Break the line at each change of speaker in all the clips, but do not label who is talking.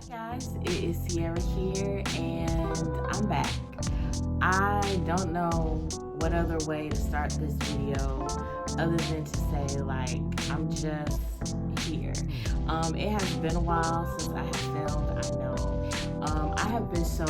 Guys, it is Sierra here and I'm back. I don't know what other way to start this video other than to say like I'm just here. It has been a while since I have filmed, I know. I have been so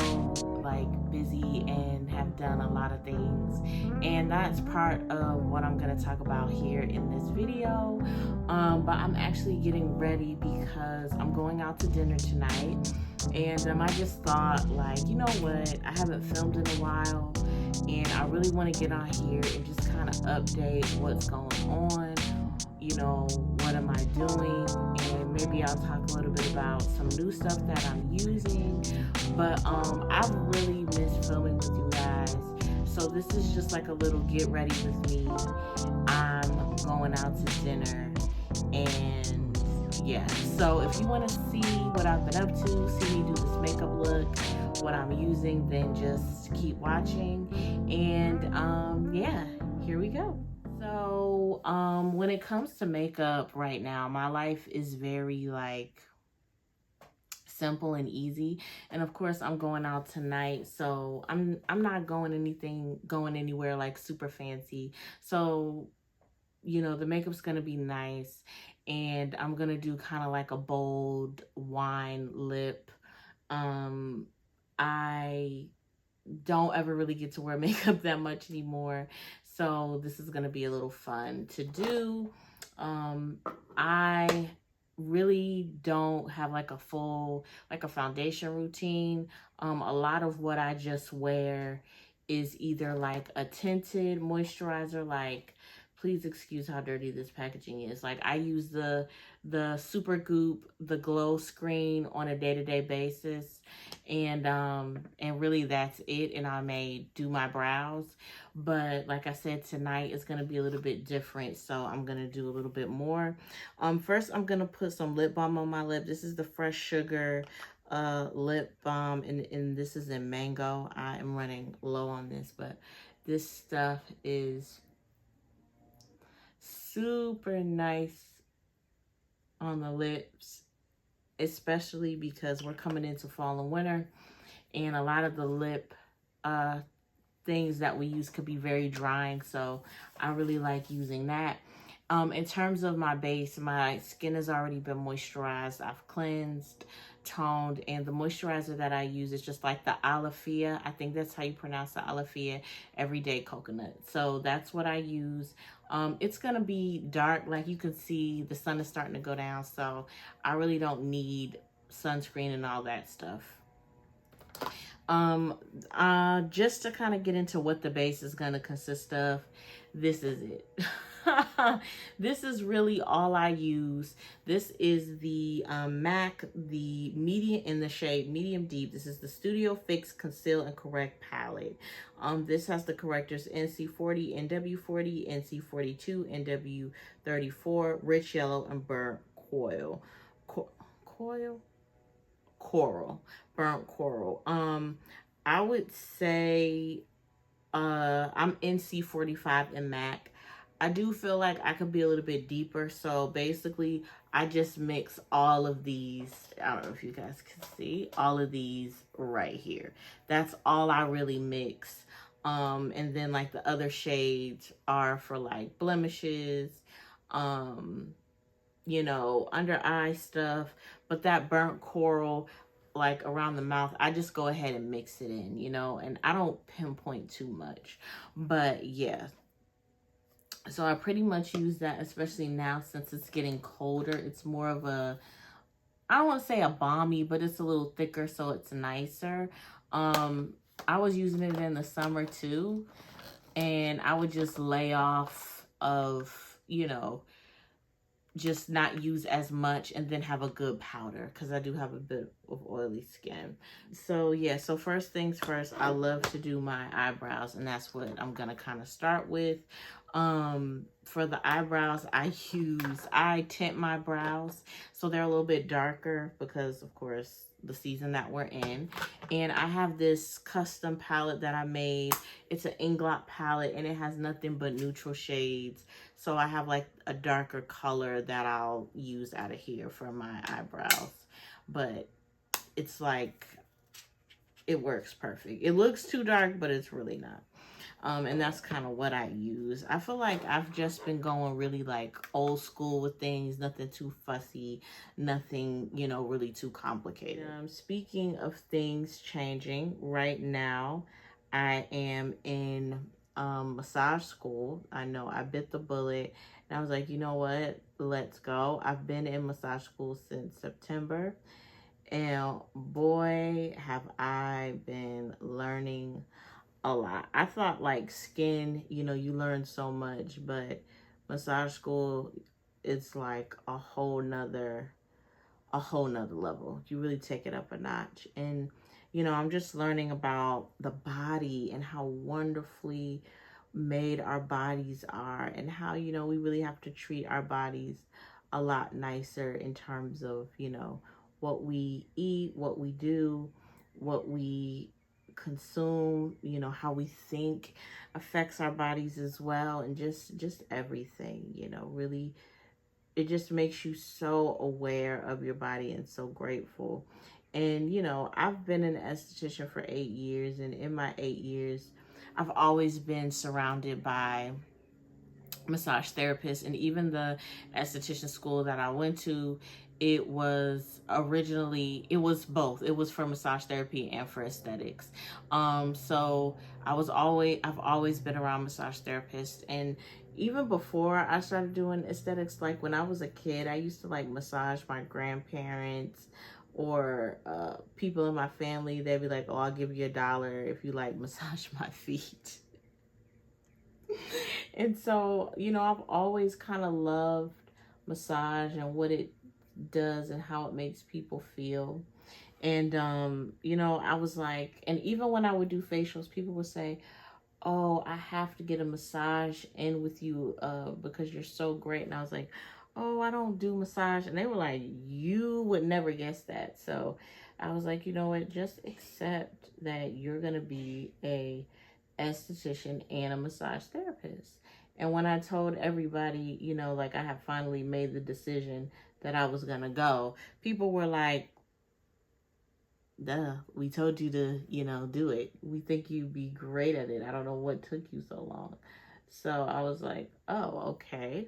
like busy and have done a lot of things, and that's part of what I'm gonna talk about here in this video. But I'm actually getting ready because I'm going out to dinner tonight, and I just thought like, you know what, I haven't filmed in a while and I really want to get on here and just kind of update what's going on, you know, what am I doing, and maybe I'll talk a little bit about some new stuff that I'm using. But I've really missed filming with you guys, so this is just like a little get ready with me. I'm going out to dinner, and yeah, so if you want to see what I've been up to, see me do this makeup look, what I'm using, then just keep watching. And yeah, here we go. So when it comes to makeup right now, my life is very like simple and easy, and of course I'm going out tonight, so I'm not going anywhere like super fancy. So you know, the makeup's gonna be nice, and I'm gonna do kind of like a bold wine lip. I don't ever really get to wear makeup that much anymore, so this is gonna be a little fun to do. I really don't have like a full like a foundation routine. A lot of what I just wear is either like a tinted moisturizer, like, please excuse how dirty this packaging is. Like, I use the Super Goop, the glow screen on a day-to-day basis, and really that's it. And I may do my brows, but like I said, tonight is going to be a little bit different, so I'm going to do a little bit more. First I'm going to put some lip balm on my lip. This is the Fresh Sugar lip balm, and this is in mango. I am running low on this, but this stuff is super nice on the lips, especially because we're coming into fall and winter, and a lot of the lip things that we use could be very drying, so I really like using that. In terms of my base, my skin has already been moisturized. I've cleansed, toned, and the moisturizer that I use is just like the Alpharetta. I think that's how you pronounce the Alpharetta Everyday Coconut. So that's what I use. It's gonna be dark, like you can see the sun is starting to go down, so I really don't need sunscreen and all that stuff. Just to kind of get into what the base is going to consist of, this is it. This is really all I use. This is the MAC, the medium, in the shade medium deep. This is the Studio Fix Conceal and Correct palette. This has the correctors NC40, NW40, NC42, NW34, rich yellow, and burnt coral. Burnt coral. I would say I'm NC45 in MAC. I do feel like I could be a little bit deeper, so basically I just mix all of these. I don't know if you guys can see all of these right here. That's all I really mix. And then like the other shades are for like blemishes, you know, under eye stuff. But that burnt coral, like around the mouth, I just go ahead and mix it in, you know, and I don't pinpoint too much. But yeah, so I pretty much use that, especially now since it's getting colder. It's more of a, I don't want to say a balmy, but it's a little thicker, so it's nicer. I was using it in the summer too, and I would just lay off of, you know, just not use as much and then have a good powder, because I do have a bit of oily skin. So yeah, so first things first, I love to do my eyebrows, and that's what I'm gonna kind of start with. For the eyebrows, I tint my brows so they're a little bit darker because of course the season that we're in. And I have this custom palette that I made. It's an Inglot palette, and it has nothing but neutral shades. So I have like a darker color that I'll use out of here for my eyebrows. But it's like, it works perfect. It looks too dark, but it's really not. And that's kind of what I use. I feel like I've just been going really like old school with things, nothing too fussy, nothing, you know, really too complicated. Speaking of things changing, right now I am in massage school. I know I bit the bullet and I was like, you know what, let's go. I've been in massage school since September, and boy, have I been learning a lot. I thought like skin, you know, you learn so much, but massage school, it's like a whole nother level. You really take it up a notch. And, you know, I'm just learning about the body and how wonderfully made our bodies are, and how, you know, we really have to treat our bodies a lot nicer in terms of, you know, what we eat, what we do, what we consume, you know, how we think affects our bodies as well, and just everything, you know, really it just makes you so aware of your body and so grateful. And, you know, I've been an esthetician for 8 years, and in my 8 years, I've always been surrounded by massage therapists. And even the esthetician school that I went to, it was both. It was for massage therapy and for aesthetics. So I've always been around massage therapists. And even before I started doing aesthetics, like when I was a kid, I used to like massage my grandparents or people in my family. They'd be like, oh, I'll give you $1 if you like massage my feet. And so, you know, I've always kind of loved massage and what it does and how it makes people feel. And, you know, I was like, and even when I would do facials, people would say, oh, I have to get a massage in with you because you're so great. And I was like, oh, I don't do massage. And they were like, you would never guess that. So I was like, you know what, just accept that you're going to be a esthetician and a massage therapist. And when I told everybody, you know, like I have finally made the decision that I was going to go, people were like, duh, we told you to, you know, do it. We think you'd be great at it. I don't know what took you so long. So I was like, oh, okay.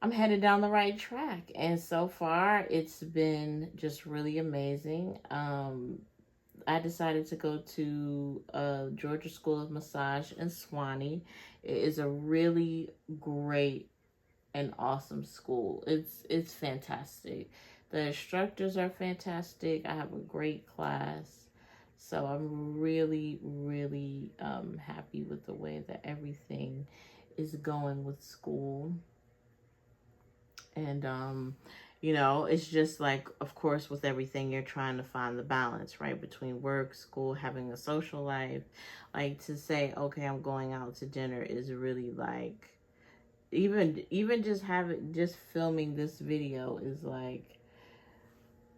I'm headed down the right track. And so far, it's been just really amazing. I decided to go to Georgia School of Massage in Swanee. It is a really great and awesome school. It's fantastic. The instructors are fantastic. I have a great class. So I'm really, really happy with the way that everything is going with school. And you know, it's just like, of course, with everything, you're trying to find the balance, right, between work, school, having a social life. Like, to say, okay, I'm going out to dinner is really like, even just filming this video is like,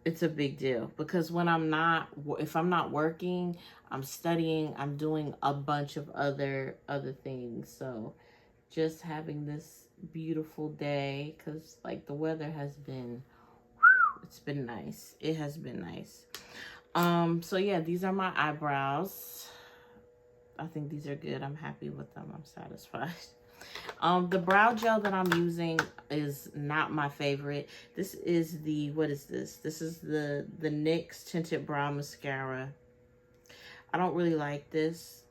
it's a big deal, because when if I'm not working, I'm studying, I'm doing a bunch of other things. So just having this beautiful day, because like the weather has been, it's been nice. It has been nice. So yeah, these are my eyebrows. I think these are good. I'm happy with them. I'm satisfied. The brow gel that I'm using is not my favorite. This is the, what is this? This is the NYX Tinted Brow Mascara. I don't really like this.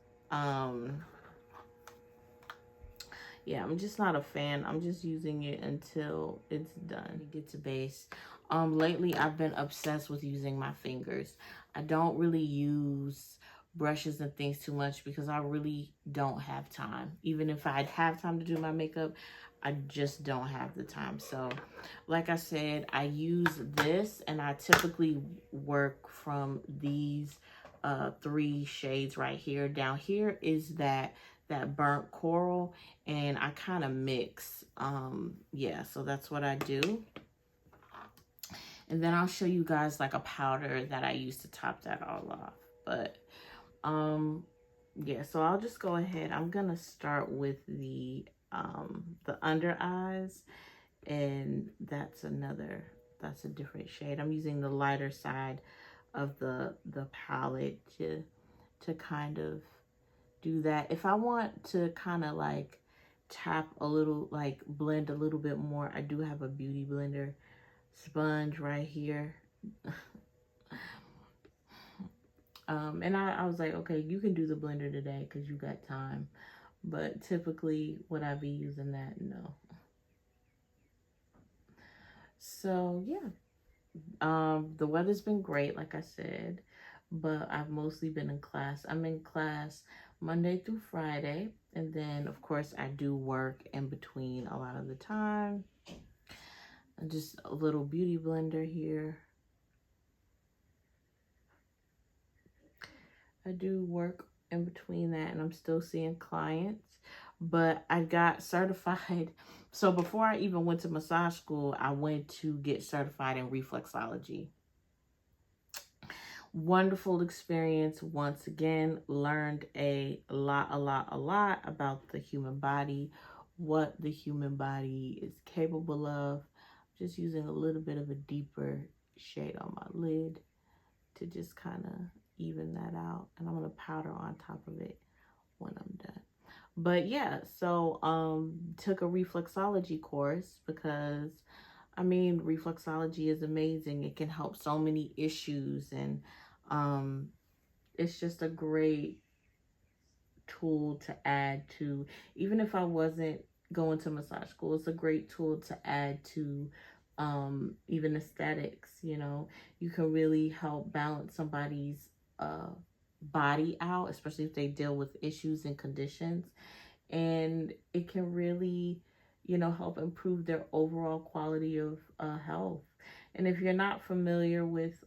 Yeah, I'm just not a fan. I'm just using it until it's done. It gets a base. Lately I've been obsessed with using my fingers. I don't really use brushes and things too much because I really don't have time. Even if I'd have time to do my makeup, I just don't have the time. So like I said, I use this, and I typically work from these 3 shades right here. Down here is that burnt coral, and I kind of mix. Yeah, so that's what I do. And then I'll show you guys like a powder that I use to top that all off. But yeah, so I'll just go ahead. I'm gonna start with the under eyes, and that's that's a different shade. I'm using the lighter side of the palette to kind of do that. If I want to kind of like tap a little, like blend a little bit more, I do have a beauty blender sponge right here. And I was like, okay, you can do the blender today because you got time. But typically, would I be using that? No. So yeah, the weather's been great, like I said, but I've mostly been in class. I'm in class Monday through Friday, and then of course I do work in between a lot of the time. And just a little beauty blender here. I do work in between that, and I'm still seeing clients, but I got certified. So before I even went to massage school, I went to get certified in reflexology. Wonderful experience. Once again, learned a lot about the human body, what the human body is capable of. Just using a little bit of a deeper shade on my lid to just kind of even that out. And I'm going to powder on top of it when I'm done. But yeah, so took a reflexology course because I mean, reflexology is amazing. It can help so many issues, and it's just a great tool to add to, even if I wasn't going to massage school, it's a great tool to add to even aesthetics. You know, you can really help balance somebody's body out, especially if they deal with issues and conditions, and it can really, you know, help improve their overall quality of health. And if you're not familiar with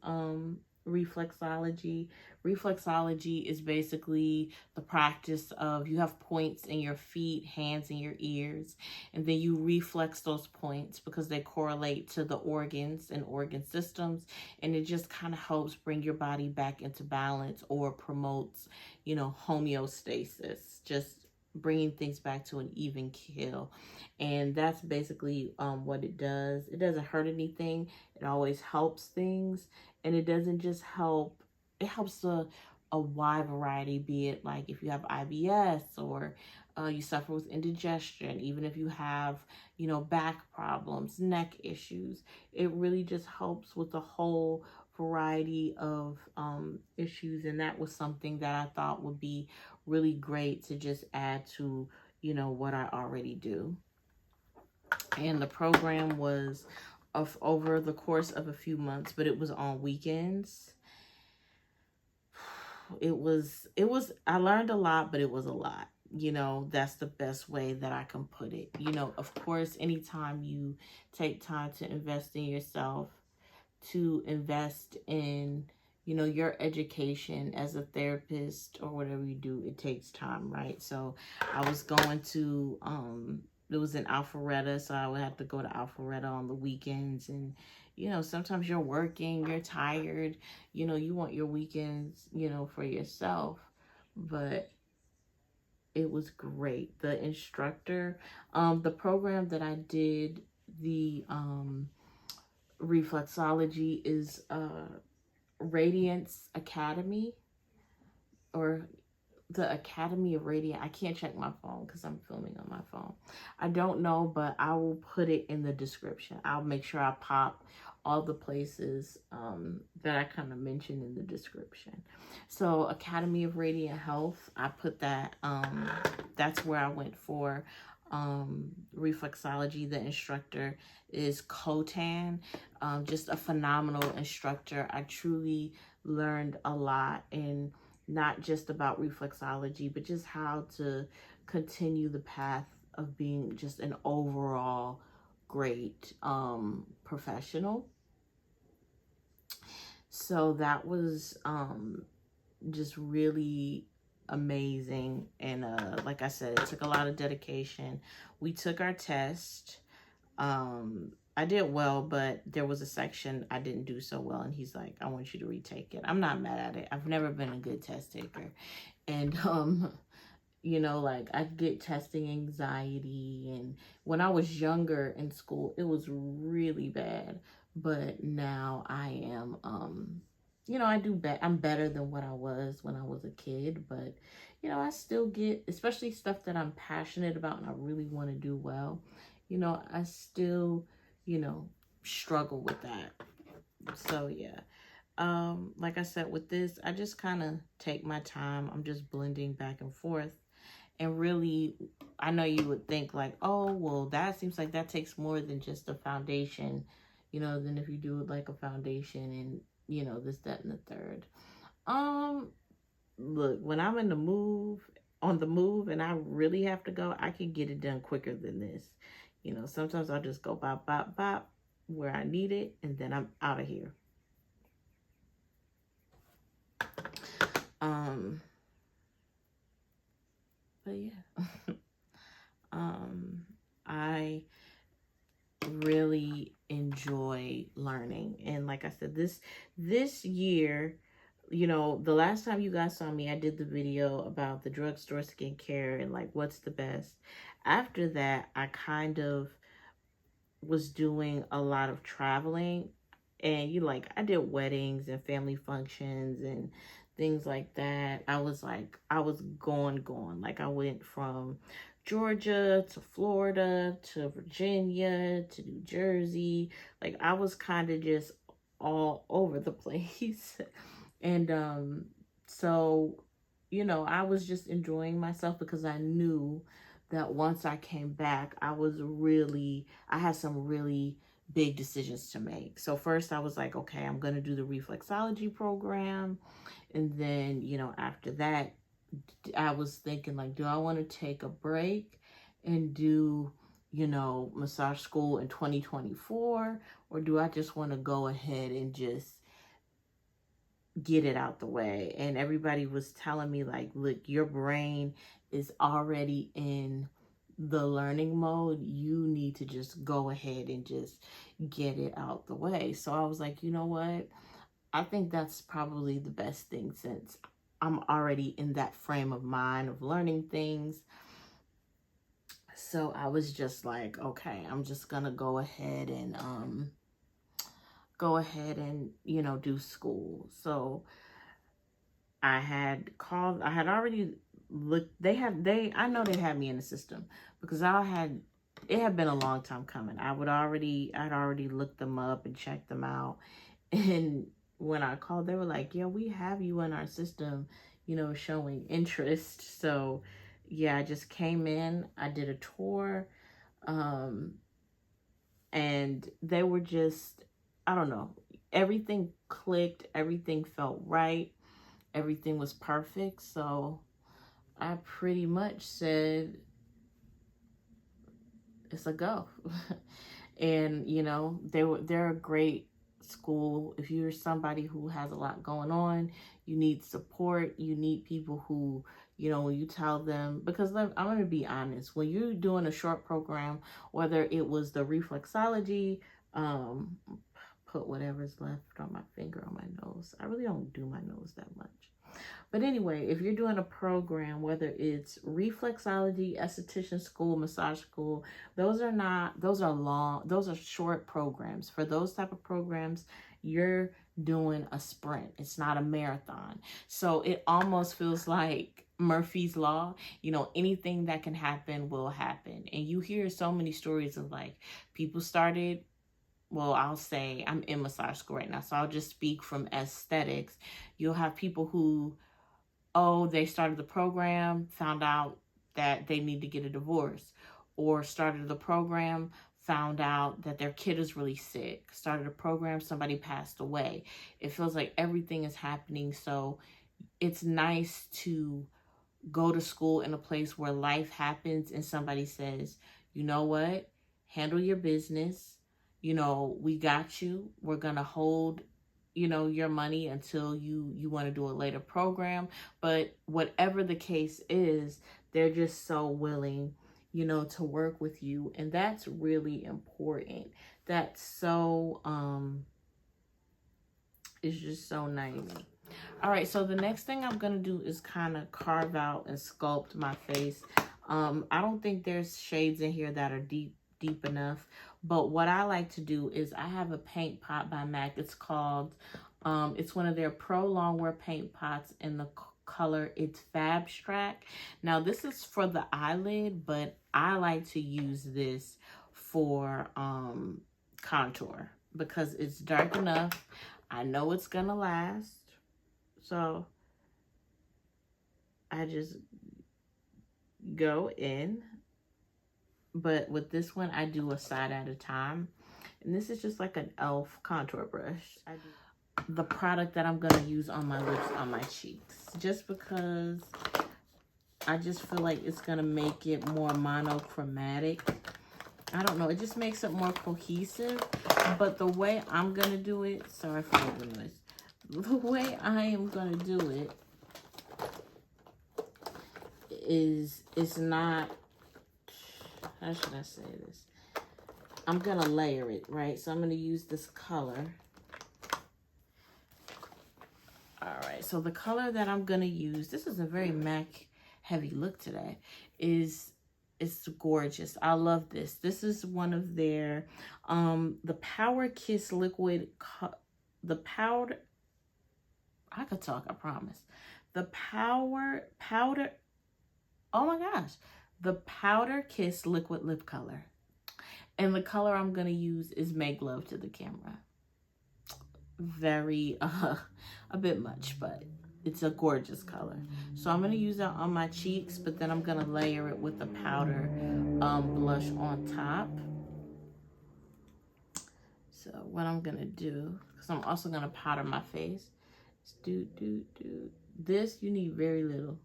reflexology, reflexology is basically the practice of, you have points in your feet, hands, and your ears, and then you reflex those points because they correlate to the organs and organ systems, and it just kind of helps bring your body back into balance, or promotes, you know, homeostasis, just bringing things back to an even keel. And that's basically what it does. It doesn't hurt anything. It always helps things, and it doesn't just help, it helps a wide variety, be it like if you have IBS, or you suffer with indigestion, even if you have, you know, back problems, neck issues. It really just helps with the whole variety of issues. And that was something that I thought would be really great to just add to, you know, what I already do. And the program was of over the course of a few months, but it was on weekends. It was, I learned a lot, but it was a lot. You know, that's the best way that I can put it. You know, of course, anytime you take time to invest in yourself, to invest in, you know, your education as a therapist or whatever you do, it takes time, right? So I was going to, it was in Alpharetta, so I would have to go to Alpharetta on the weekends. And, you know, sometimes you're working, you're tired, you know, you want your weekends, you know, for yourself. But it was great. The instructor, the program that I did, the reflexology, is Radiance Academy, or the Academy of Radiant. I can't check my phone because I'm filming on my phone. I don't know, but I will put it in the description. I'll make sure I pop all the places that I kind of mentioned in the description. So Academy of Radiant Health, I put that, that's where I went for reflexology. The instructor is Kotan, just a phenomenal instructor. I truly learned a lot, and not just about reflexology, but just how to continue the path of being just an overall great professional. So that was just really amazing. And like I said, it took a lot of dedication. We took our test. I did well, but there was a section I didn't do so well, and he's like, I want you to retake it. I'm not mad at it. I've never been a good test taker. And you know, like, I get testing anxiety, and when I was younger in school, it was really bad. but now I am, you know, I'm better than what I was when I was a kid, but, you know, I still get, especially stuff that I'm passionate about and I really want to do well, you know, I still, you know, struggle with that. So, yeah. Like I said, with this, I just kind of take my time. I'm just blending back and forth. And really, I know you would think like, oh, well, that seems like that takes more than just a foundation, you know, than if you do it like a foundation and, you know, this, that, and the third. Um, Look, when I'm in the move, on the move, and I really have to go, I can get it done quicker than this. You know, sometimes I'll just go bop, bop, bop where I need it, and then I'm out of here. Um, but yeah. I really enjoy learning, and like I said, this year, you know, the last time you guys saw me, I did the video about the drugstore skincare and like what's the best. After that, I kind of was doing a lot of traveling, and you like, I did weddings and family functions and things like that. I was going, like I went from Georgia to Florida to Virginia to New Jersey. Like I was kind of just all over the place. And so, you know, I was just enjoying myself because I knew that once I came back, I had some really big decisions to make. So first I was like, okay, I'm going to do the reflexology program. And then, you know, after that, I was thinking like, do I want to take a break and do, you know, massage school in 2024? Or do I just want to go ahead and just get it out the way? And everybody was telling me like, look, your brain is already in the learning mode. You need to just go ahead and just get it out the way. So I was like, you know what? I think that's probably the best thing, since I'm already in that frame of mind of learning things. So I was just like, okay, I'm just gonna go ahead and you know, do school. So I had already looked, I know they had me in the system because it had been a long time coming. I'd already looked them up and checked them out. And when I called, they were like, yeah, we have you in our system, you know, showing interest. So yeah, I just came in, I did a tour, and they were just, I don't know, everything clicked, everything felt right, everything was perfect. So I pretty much said, it's a go. And you know, they're a great school. If you're somebody who has a lot going on, you need support, you need people who, you know, when you tell them, because I'm going to be honest, when you're doing a short program, whether it was the reflexology, put whatever's left on my finger on my nose. I really don't do my nose that much. But anyway, if you're doing a program, whether it's reflexology, esthetician school, massage school, those are short programs. For those type of programs, you're doing a sprint. It's not a marathon. So it almost feels like Murphy's Law. You know, anything that can happen will happen. And you hear so many stories of like people started, well, I'll say I'm in massage school right now, so I'll just speak from aesthetics. You'll have people who, oh, they started the program, found out that they need to get a divorce, or started the program, found out that their kid is really sick, started a program, somebody passed away. It feels like everything is happening. So it's nice to go to school in a place where life happens and somebody says, you know what, handle your business. You know, we got you. We're going to hold, you know, your money until you want to do a later program. But whatever the case is, they're just so willing, you know, to work with you. And that's really important. That's so, it's just so nice. All right, so the next thing I'm going to do is kind of carve out and sculpt my face. I don't think there's shades in here that are deep deep enough. But what I like to do is I have a paint pot by MAC. It's called, it's one of their Pro Longwear paint pots in the color, it's Abstract. Now this is for the eyelid, but I like to use this for contour because it's dark enough. I know it's gonna last. So I just go in, but with this one, I do a side at a time. And this is just like an e.l.f. contour brush. The product that I'm gonna use on my lips, on my cheeks, just because I just feel like it's gonna make it more monochromatic. I don't know, it just makes it more cohesive. But the way I'm gonna do it, sorry for the noise. The way I am gonna do it is, it's not, how should I say this? I'm gonna layer it, right? So I'm gonna use this color. All right, so the color that I'm gonna use, this is a very MAC heavy look today, it's gorgeous. I love this. This is one of their, the Power Kiss Liquid, the powder, I could talk, I promise. The powder, oh my gosh, the Powder Kiss Liquid Lip Color. And the color I'm gonna use is Make Love to the Camera. Very, a bit much, but it's a gorgeous color. So I'm gonna use that on my cheeks, but then I'm gonna layer it with the powder blush on top. So what I'm gonna do, because I'm also gonna powder my face, is do. This, you need very little.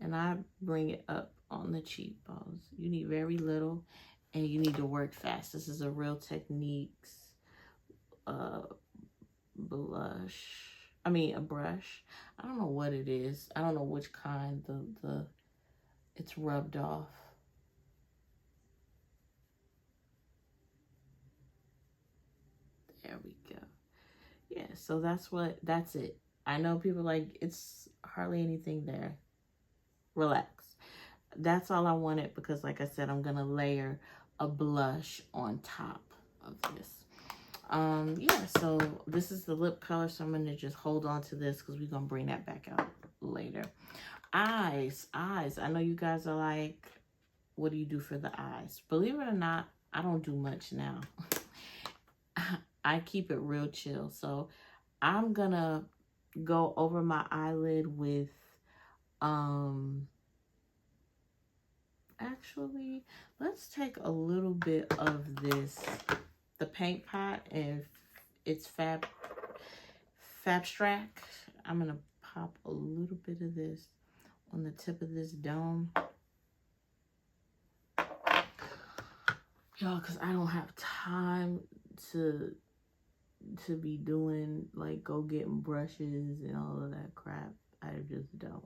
And I bring it up on the cheekbones. You need very little, and you need to work fast. This is a Real Techniques blush. I mean, a brush. I don't know what it is. I don't know which kind it's rubbed off. There we go. Yeah, so that's it. I know people like, it's hardly anything there. Relax. That's all I wanted because, like I said, I'm gonna layer a blush on top of this. Yeah, so this is the lip color, so I'm gonna just hold on to this because we're gonna bring that back out later. Eyes. I know you guys are like, what do you do for the eyes? Believe it or not, I don't do much now. I keep it real chill. So I'm gonna go over my eyelid with actually, let's take a little bit of this, the paint pot, and it's Abstract. I'm gonna pop a little bit of this on the tip of this dome, y'all, because I don't have time to be doing, like, go getting brushes and all of that crap. I just don't.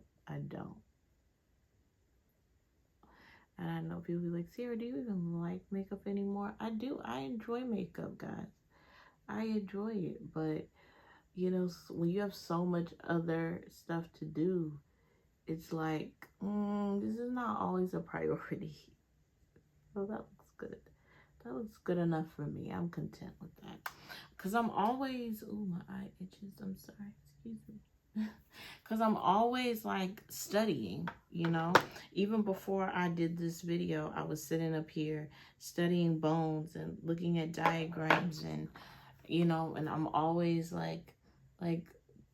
And I know people be like, Sarah, do you even like makeup anymore? I do. I enjoy makeup, guys. I enjoy it. But, you know, when you have so much other stuff to do, it's like, this is not always a priority. So that looks good. That looks good enough for me. I'm content with that. Because I'm always, ooh, my eye itches. I'm sorry. Excuse me. Because I'm always like studying, you know. Even before I did this video, I was sitting up here studying bones and looking at diagrams, and, you know, and I'm always like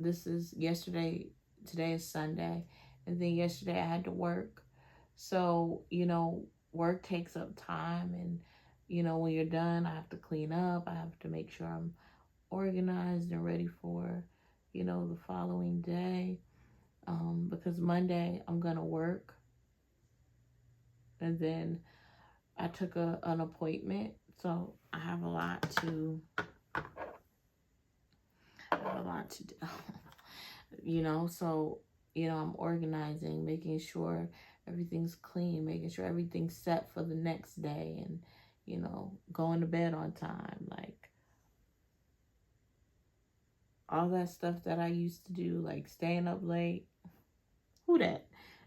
this is yesterday, today is Sunday, and then yesterday I had to work. So, you know, work takes up time, and, you know, when you're done, I have to clean up. I have to make sure I'm organized and ready for, you know, the following day, because Monday I'm gonna work, and then I took an appointment, so I have a lot to do. You know, so, you know, I'm organizing, making sure everything's clean, making sure everything's set for the next day, and, you know, going to bed on time, like all that stuff that I used to do, like staying up late. Who that?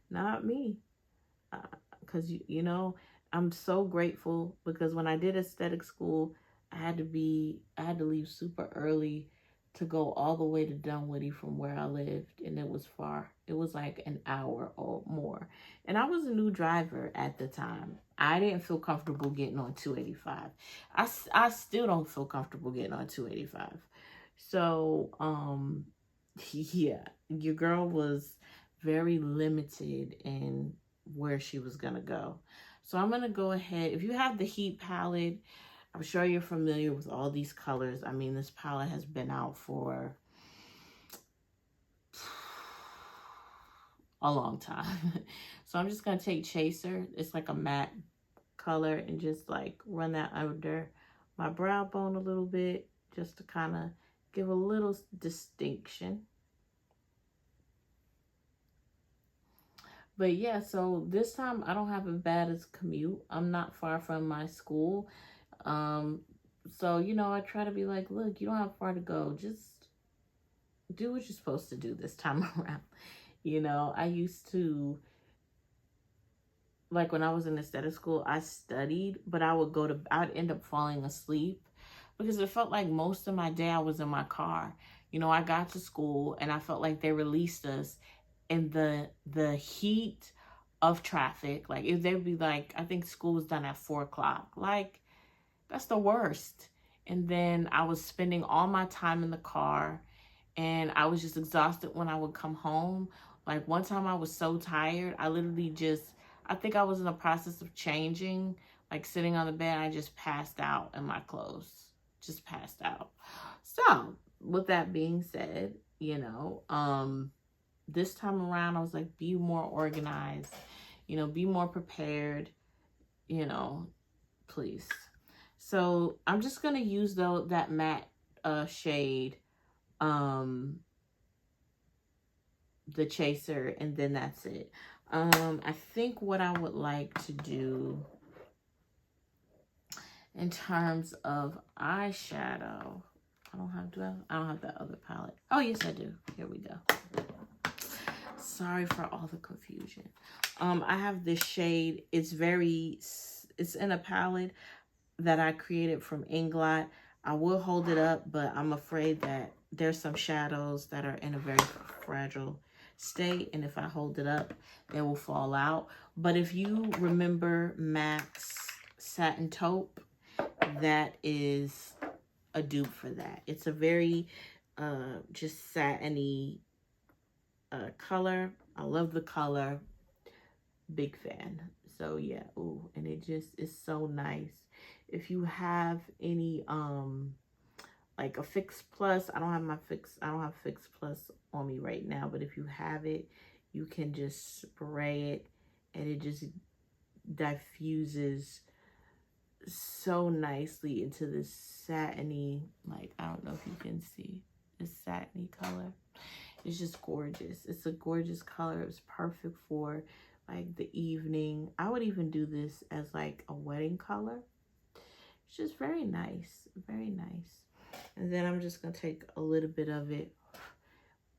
Not me. Because, you know, I'm so grateful because when I did aesthetic school, I had to leave super early to go all the way to Dunwoody from where I lived, and it was far. It was like an hour or more. And I was a new driver at the time. I didn't feel comfortable getting on 285. I still don't feel comfortable getting on 285. So, yeah, your girl was very limited in where she was going to go. So I'm going to go ahead. If you have the Heat palette, I'm sure you're familiar with all these colors. I mean, this palette has been out for a long time. So I'm just going to take Chaser. It's like a matte color and just like run that under my brow bone a little bit just to kind of give a little distinction. But yeah, so this time I don't have as bad as commute. I'm not far from my school. Um, so, you know, I try to be like, look, you don't have far to go. Just do what you're supposed to do this time around. You know, I used to, like when I was in aesthetic school, I studied, but I'd end up falling asleep because it felt like most of my day I was in my car. You know, I got to school and I felt like they released us in the heat of traffic. Like if they'd be like, I think school was done at 4 o'clock. Like that's the worst. And then I was spending all my time in the car and I was just exhausted when I would come home. Like one time I was so tired, I think I was in the process of changing, like sitting on the bed, I just passed out in my clothes. Just passed out. So, with that being said, you know, this time around I was like, be more organized, you know, be more prepared, you know, please. So I'm just gonna use that matte shade, the Chaser, and then that's it. I think what I would like to do in terms of eyeshadow, I don't have that other palette. Oh yes, I do. Here we go. Sorry for all the confusion. I have this shade. It's in a palette that I created from Inglot. I will hold it up, but I'm afraid that there's some shadows that are in a very fragile state, and if I hold it up, they will fall out. But if you remember MAC's Satin Taupe, that is a dupe for that. It's a very just satiny color. I love the color. Big fan. So yeah, ooh, and it just is so nice. If you have any like a Fix Plus, I don't have Fix Plus on me right now, but if you have it, you can just spray it and it just diffuses so nicely into this satiny, like I don't know if you can see this satiny color. It's just gorgeous. It's a gorgeous color. It's perfect for like the evening. I would even do this as like a wedding color. It's just very nice. Very nice. And then I'm just going to take a little bit of it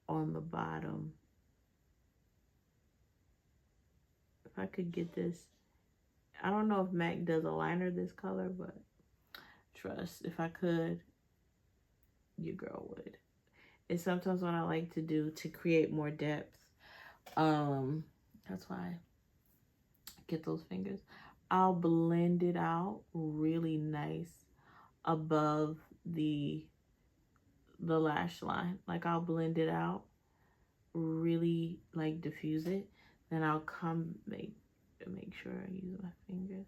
on the bottom. If I could get this. I don't know if MAC does a liner this color, but trust, if I could, your girl would. It's sometimes what I like to do to create more depth. That's why I get those fingers. I'll blend it out really nice above the lash line. Like I'll blend it out, really like diffuse it. Then I'll make sure I use my fingers.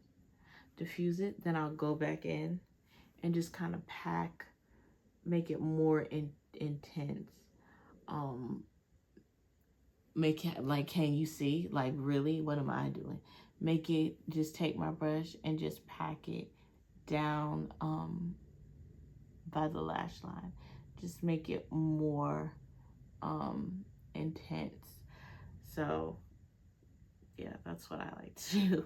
Diffuse it. Then I'll go back in and just kind of make it more intense. Make it like, can you see? Like really, what am I doing? Make it, just take my brush and just pack it down by the lash line. Just make it more intense. So yeah, that's what I like to do.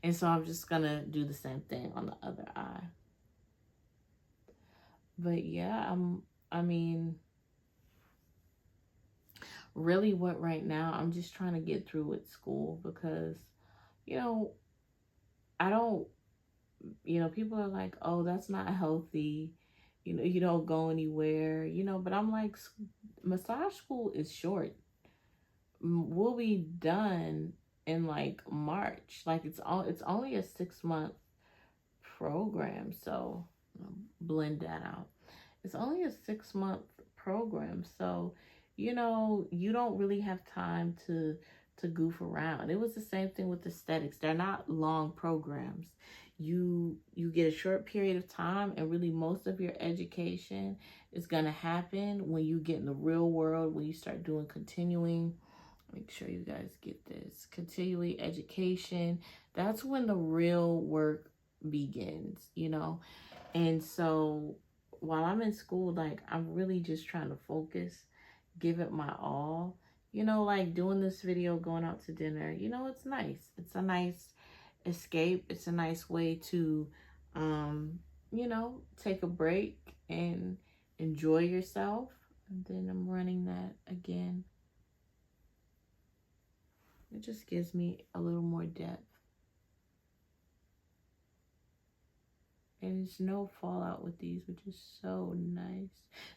And so I'm just gonna do the same thing on the other eye. But yeah, I mean, really what right now, I'm just trying to get through with school because, you know, I don't, people are like, oh, that's not healthy. You don't go anywhere, but I'm like, massage school is short. We'll be done in like March. Like it's only a 6 month program. So blend that out. It's only a 6 month program. So, you don't really have time to goof around. It was the same thing with aesthetics. They're not long programs. You get a short period of time, and really most of your education is going to happen when you get in the real world, when you start doing continuing. Make sure you guys get this. Continuing education. That's when the real work begins, And so while I'm in school, like, I'm really just trying to focus, give it my all. Like doing this video, going out to dinner, it's nice. It's a nice escape. It's a nice way to, take a break and enjoy yourself. And then I'm running that again. It just gives me a little more depth. And there's no fallout with these, which is so nice.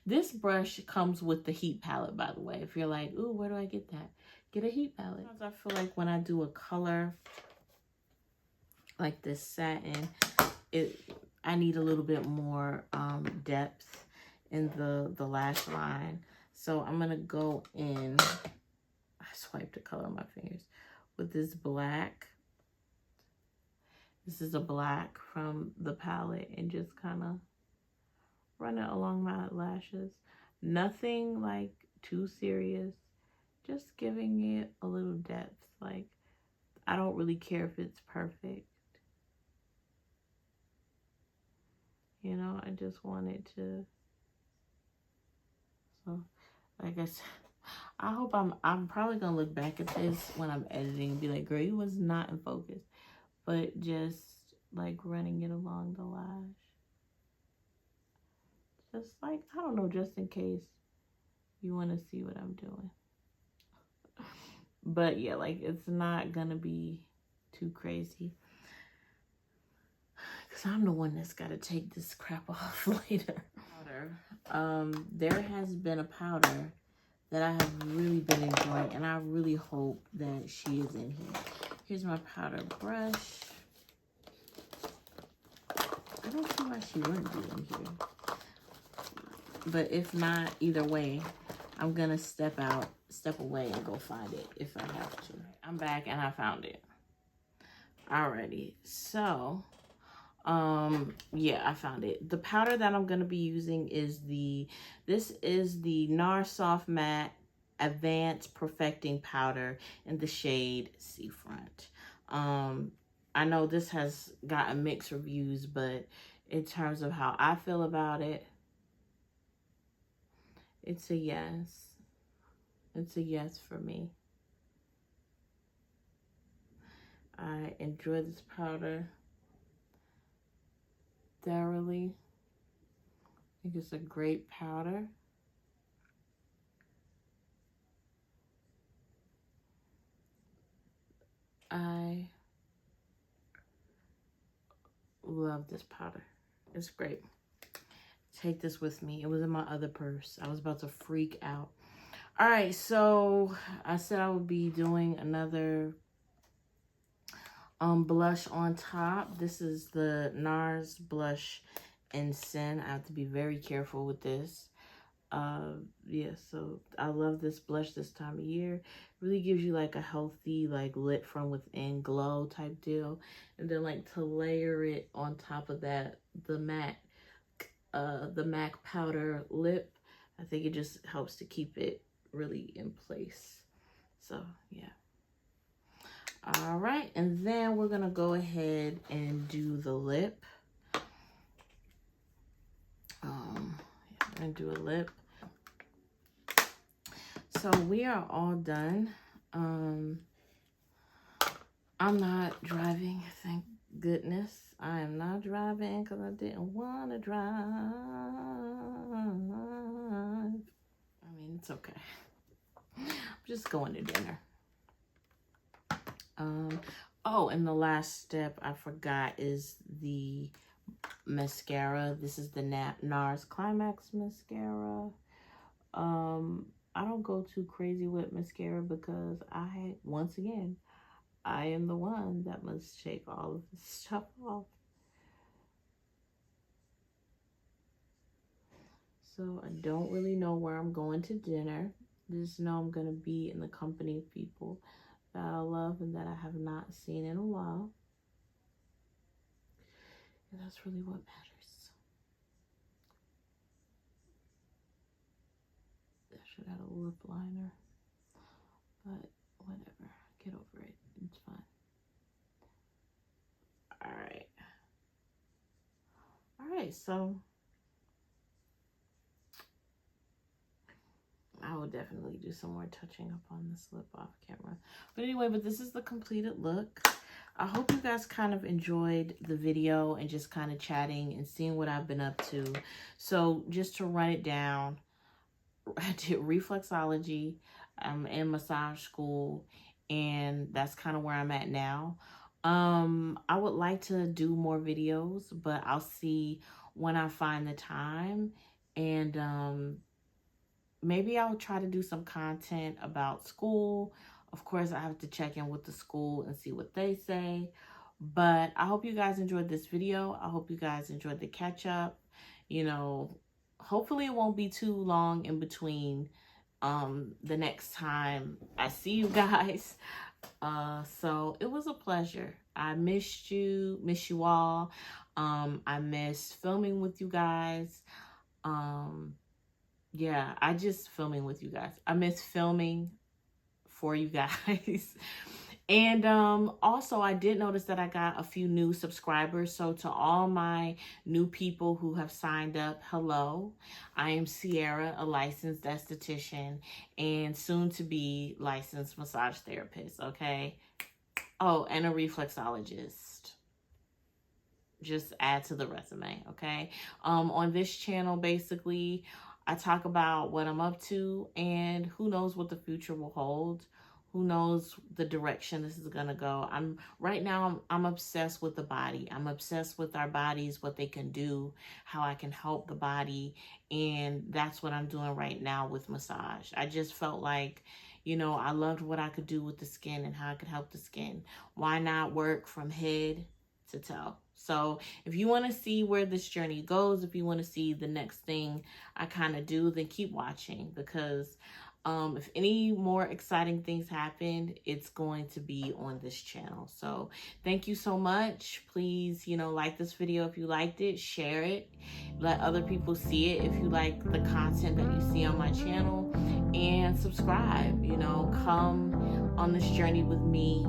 This brush comes with the heat palette, by the way. If you're like, ooh, where do I get that? Get a heat palette. Sometimes I feel like when I do a color like this satin, I need a little bit more depth in the lash line. So I'm going to go in, I swiped the color on my fingers, with this black. This is a black from the palette, and just kind of run it along my lashes. Nothing like too serious, just giving it a little depth. Like, I don't really care if it's perfect. I just wanted to. So, like I said, I hope I'm probably gonna look back at this when I'm editing and be like, girl, you was not in focus. But just like running it along the lash. Just like, I don't know, just in case you want to see what I'm doing. But yeah, like, it's not gonna be too crazy, because I'm the one that's got to take this crap off later. There has been a powder that I have really been enjoying, and I really hope that she is in here. Here's my powder brush. I don't see why she wouldn't be in here. But if not, either way, I'm going to step away and go find it if I have to. I'm back and I found it. Alrighty. So, yeah, I found it. The powder that I'm going to be using is this is the NAR Soft Matte Advanced Perfecting Powder in the shade Seafront. I know this has gotten mixed reviews, but in terms of how I feel about it, it's a yes. It's a yes for me. I enjoy this powder thoroughly. I think it's a great powder. I love this powder. It's great. Take this with me. It was in my other purse. I was about to freak out. All right, so I said I would be doing another blush on top. This is the NARS blush in Sin. I have to be very careful with this. Yeah, so I love this blush this time of year. Really gives you like a healthy, like, lit from within glow type deal. And then, like, to layer it on top of that, the MAC powder lip, I think it just helps to keep it really in place. So yeah. All right, and then we're gonna go ahead and do the lip. I'm gonna do a lip. So we are all done. I'm not driving, thank goodness. I am not driving because I didn't want to drive. I mean, it's okay. I'm just going to dinner. Oh, and the last step I forgot is the mascara. This is the NARS Climax mascara. I don't go too crazy with mascara because once again, I am the one that must take all of this stuff off. So I don't really know where I'm going to dinner. Just know I'm going to be in the company of people that I love and that I have not seen in a while. And that's really what matters. I should have a lip liner. But whatever. Get over it. It's fine. Alright. Alright, so I will definitely do some more touching up on this lip off camera. But anyway, this is the completed look. I hope you guys kind of enjoyed the video and just kind of chatting and seeing what I've been up to. So just to run it down, I did reflexology in massage school, and that's kind of where I'm at now. I would like to do more videos, but I'll see when I find the time. And maybe I'll try to do some content about school. Of course, I have to check in with the school and see what they say. But I hope you guys enjoyed this video. I hope you guys enjoyed the catch up. You know, hopefully it won't be too long in between the next time I see you guys. So it was a pleasure. I miss you all. I miss filming with you guys. Yeah, I just filming with you guys. I miss filming for you guys. And also I did notice that I got a few new subscribers. So to all my new people who have signed up, hello. I am Sierra, a licensed esthetician and soon to be licensed massage therapist, okay? Oh, and a reflexologist. Just add to the resume, okay? On this channel, basically, I talk about what I'm up to and who knows what the future will hold. Who knows the direction this is gonna go. Right now I'm obsessed with the body. I'm obsessed with our bodies, what they can do, how I can help the body, and that's what I'm doing right now with massage. I just felt like, you know, I loved what I could do with the skin and how I could help the skin. Why not work from head to toe? So if you want to see where this journey goes, if you want to see the next thing I kind of do, then keep watching, because if any more exciting things happen, it's going to be on this channel. So thank you so much. Please, you know, like this video if you liked it, share it, let other people see it if you like the content that you see on my channel, and subscribe. You know, come on this journey with me.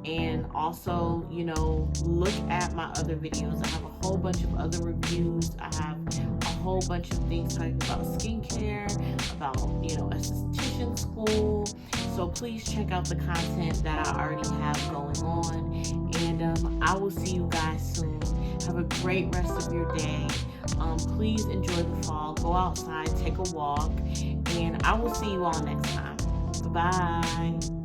And also, you know, look at my other videos. I have a whole bunch of other reviews. I have a whole bunch of things talking about skincare, about, you know, esthetician school. So please check out the content that I already have going on. And I will see you guys soon. Have a great rest of your day. Please enjoy the fall. Go outside, take a walk. And I will see you all next time. Bye-bye.